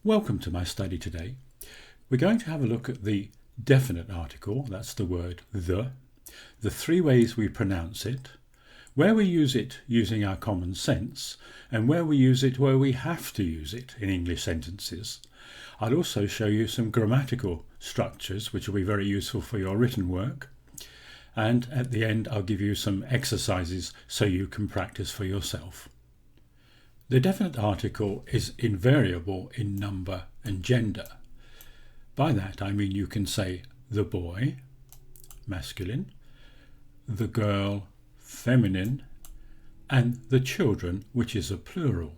Welcome to my study today. We're going to have a look at the definite article, that's the word the three ways we pronounce it, where we use it using our common sense, and where we use it where we have to use it in English sentences. I'll also show you some grammatical structures which will be very useful for your written work. And at the end I'll give you some exercises so you can practice for yourself. The definite article is invariable in number and gender. By that I mean you can say the boy, masculine, the girl, feminine, and the children, which is a plural.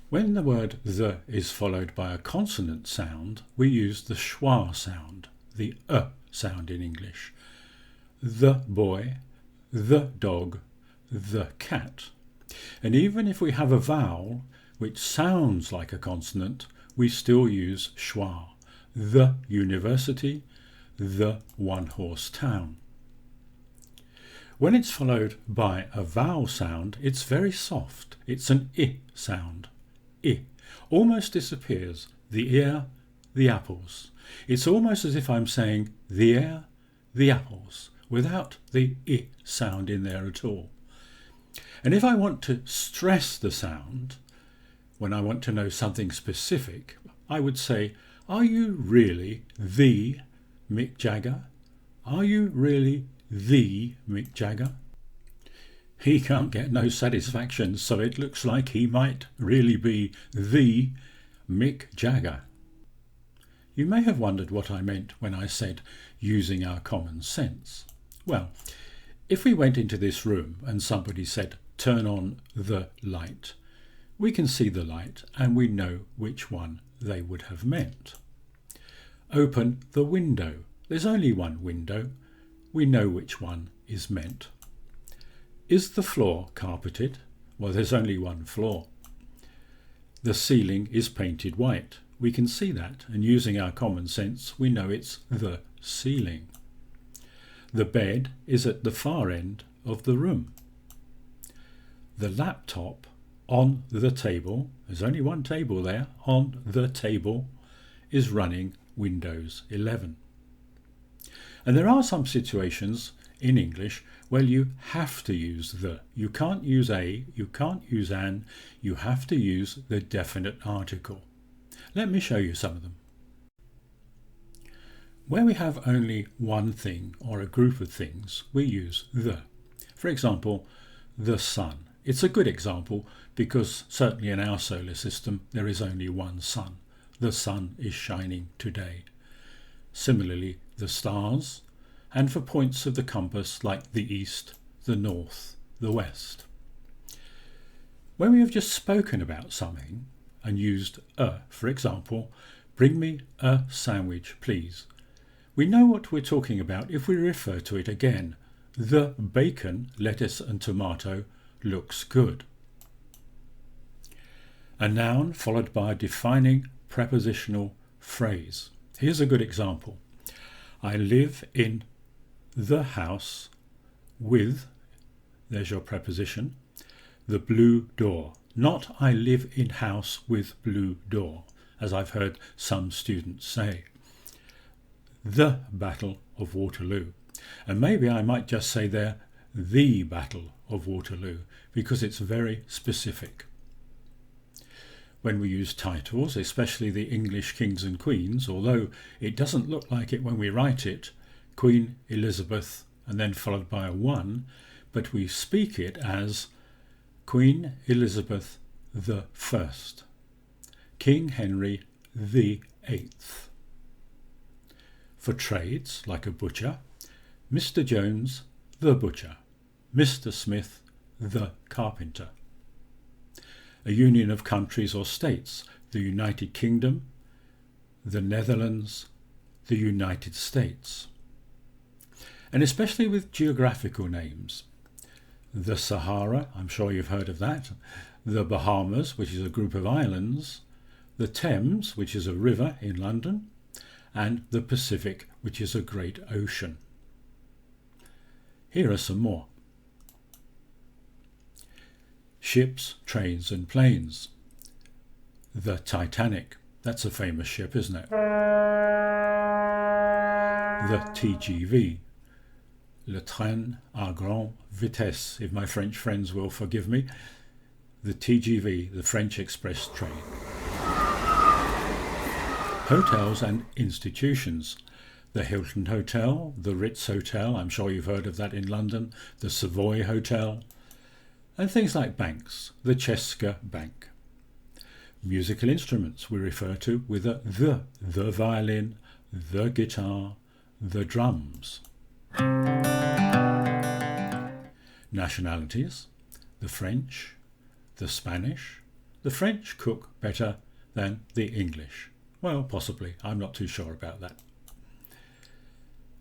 When the word the is followed by a consonant sound, we use the schwa sound, the sound in English. The boy, the dog, the cat. And even if we have a vowel which sounds like a consonant, we still use schwa. The university, the one-horse town. When it's followed by a vowel sound, it's very soft. It's an I sound. I. Almost disappears. The ear, the apples. It's almost as if I'm saying the air, the apples, without the I sound in there at all. And if I want to stress the sound, when I want to know something specific, I would say, are you really the Mick Jagger? Are you really the Mick Jagger? He can't get no satisfaction, so it looks like he might really be the Mick Jagger. You may have wondered what I meant when I said using our common sense. Well, if we went into this room and somebody said, turn on the light, we can see the light and we know which one they would have meant. Open the window. There's only one window. We know which one is meant. Is the floor carpeted? Well, there's only one floor. The ceiling is painted white. We can see that, and using our common sense, we know it's the ceiling. The bed is at the far end of the room. The laptop on the table, there's only one table there, on the table is running Windows 11. And there are some situations in English where you have to use the. You can't use a, you can't use an, you have to use the definite article. Let me show you some of them. Where we have only one thing or a group of things, we use the. For example, the sun. It's a good example because certainly in our solar system there is only one sun. The sun is shining today. Similarly, the stars, and for points of the compass like the east, the north, the west. When we have just spoken about something and used a, for example, bring me a sandwich, please. We know what we're talking about if we refer to it again. The bacon, lettuce and tomato looks good. A noun followed by a defining prepositional phrase. Here's a good example. I live in the house with, there's your preposition, the blue door. Not I live in house with blue door, as I've heard some students say. The Battle of Waterloo. And maybe I might just say there, the Battle of Waterloo, because it's very specific. When we use titles, especially the English kings and queens, although it doesn't look like it when we write it, Queen Elizabeth and then followed by a 1, but we speak it as Queen Elizabeth the First, King Henry the Eighth. For trades, like a butcher, Mr. Jones the butcher, Mr. Smith the carpenter. A union of countries or states, the United Kingdom, the Netherlands, the United States. And especially with geographical names. The Sahara, I'm sure you've heard of that, the Bahamas, which is a group of islands, the Thames, which is a river in London, and the Pacific, which is a great ocean. Here are some more. Ships, trains and planes. The Titanic. That's a famous ship, isn't it? The TGV. Le train à grande vitesse, if my French friends will forgive me. The TGV, the French express train. Hotels and institutions. The Hilton Hotel, the Ritz Hotel, I'm sure you've heard of that in London, the Savoy Hotel, and things like banks, the Česká Bank. Musical instruments we refer to with a the violin, the guitar, the drums. Nationalities, the French, the Spanish. The French cook better than the English. Well, possibly, I'm not too sure about that.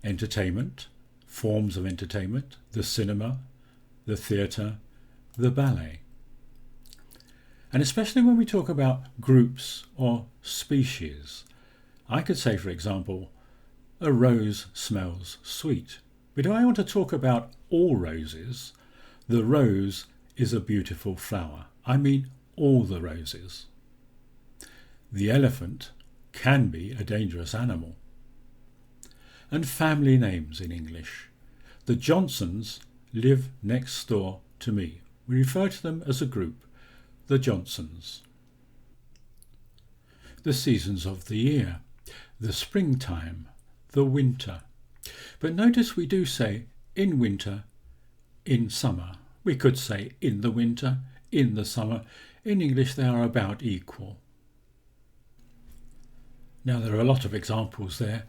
Entertainment, forms of entertainment, the cinema, the theatre, the ballet. And especially when we talk about groups or species, I could say, for example, a rose smells sweet. But if I want to talk about all roses, the rose is a beautiful flower. I mean all the roses. The elephant can be a dangerous animal. And family names in English. The Johnsons live next door to me. We refer to them as a group, the Johnsons. The seasons of the year, the springtime, the winter. But notice we do say in winter, in summer. We could say in the winter, in the summer. In English they are about equal. Now there are a lot of examples there,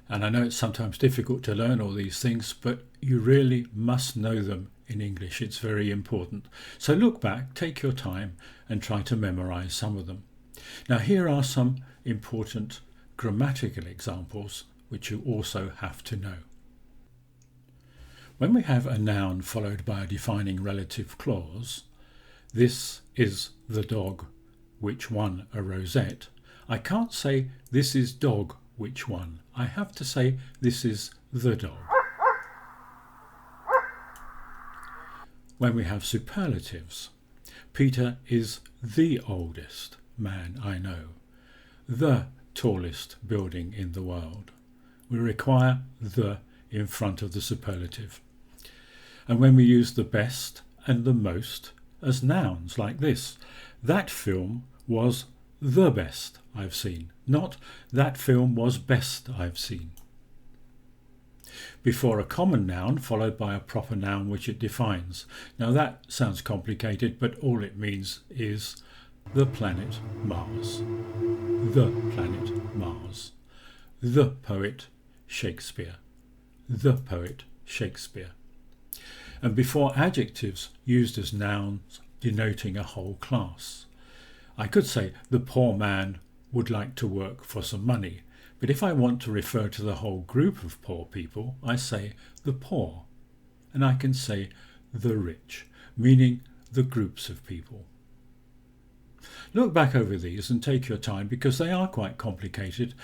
and I know it's sometimes difficult to learn all these things, but you really must know them in English. It's very important. So look back, take your time and try to memorize some of them. Now here are some important grammatical examples which you also have to know. When we have a noun followed by a defining relative clause, this is the dog which won a rosette, I can't say this is dog which won. I have to say this is the dog. When we have superlatives, Peter is the oldest man I know, the tallest building in the world. We require the in front of the superlative. And when we use the best and the most as nouns like this, that film was the best I've seen, not that film was best I've seen. Before a common noun followed by a proper noun which it defines. Now that sounds complicated, but all it means is the planet Mars. The planet Mars. The poet Shakespeare. The poet Shakespeare. And before adjectives used as nouns denoting a whole class. I could say the poor man would like to work for some money, but if I want to refer to the whole group of poor people, I say the poor. And I can say the rich, meaning the groups of people. Look back over these and take your time because they are quite complicated,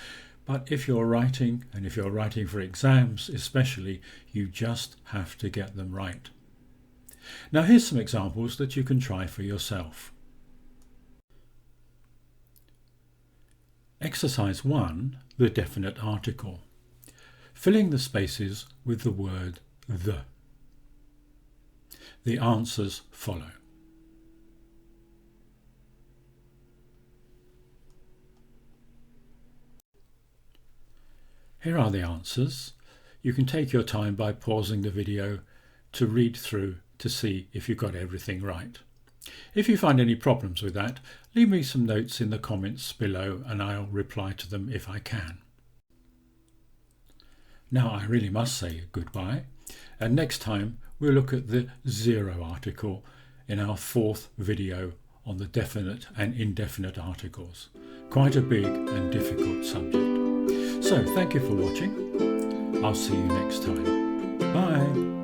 but if you're writing, and if you're writing for exams especially, you just have to get them right. Now here's some examples that you can try for yourself. Exercise 1, the definite article. Filling the spaces with the word the. The answers follow. Here are the answers. You can take your time by pausing the video to read through to see if you got everything right. If you find any problems with that, leave me some notes in the comments below and I'll reply to them if I can. Now I really must say goodbye, and next time we'll look at the zero article in our 4th video on the definite and indefinite articles. Quite a big and difficult subject. So thank you for watching. I'll see you next time. Bye.